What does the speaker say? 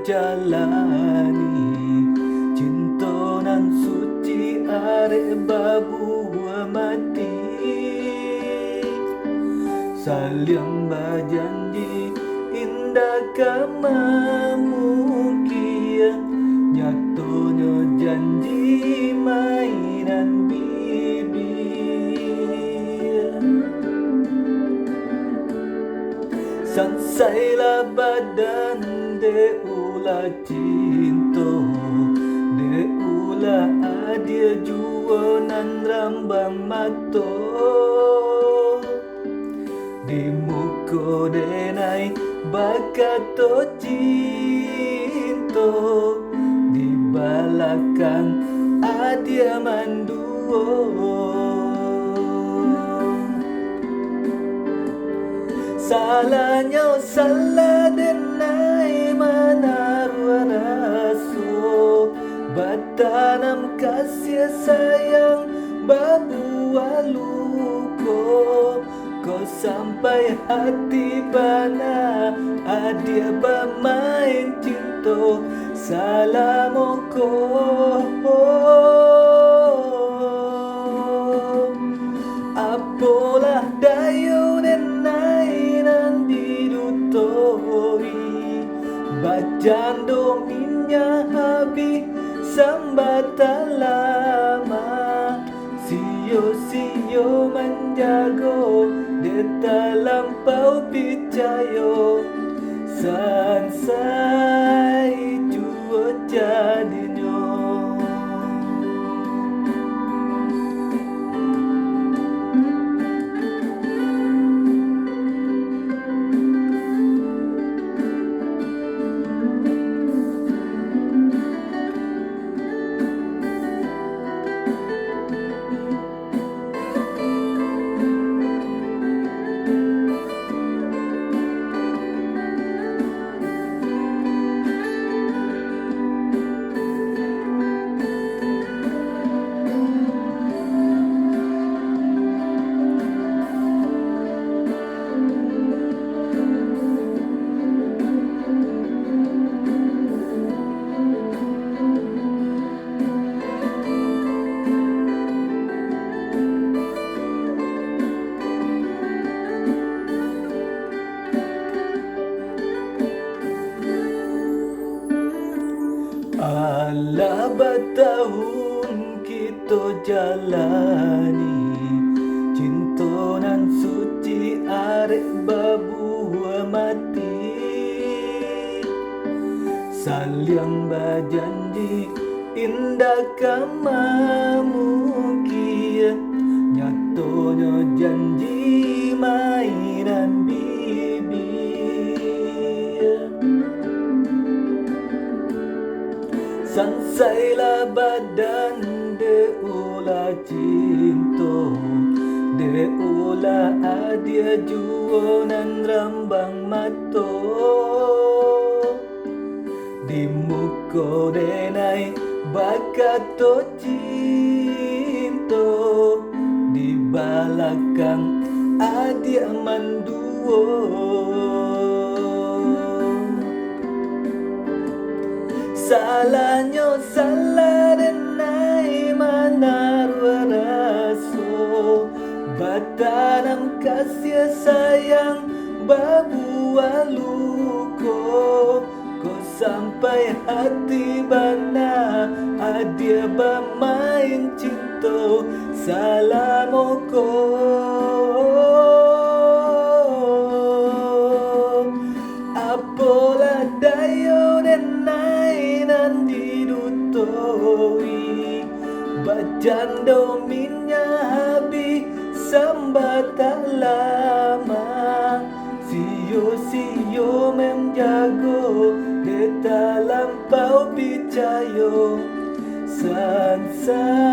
jalani, cinta nan suci arek babua mati. Saling berjanji indah kemungkian, nyatonya janji mainan bibir. Sansailah badan de ulah cinta, de ulah adia jua nan rambang mato. Di muka denai bakato cinta, di belakang adia manduo. Salahnya salah denai menaruh rasu, batanam kasih sayang babuah luko. Kau sampai hati bana adia bermain cinta, salamoko. Apalah dayu denai nan didutori, bacando minyak habis sambatan lama. Sio menjago de terlampau percaya, sansai jua jadinya. Alah bertahun kita jalani, cinta nan suci arek babua mati. Saling berjanji indah kemungkian, nyatonya janji mainan bibir. Sansailah badan de ulah cinta, de ulah adia jua nan rambang mato. Di muka denai bakato cinta, di belakang adia manduo. Salahnya salah denai menaruh rasu, batanam kasih sayang babuah luko. Kau sampai hati bana adia bermain cinta, salamoko. Apalah dayu denai nan didutori, bacando minyak habis sambatan lama. Sio menjago de terlampau percaya, sansai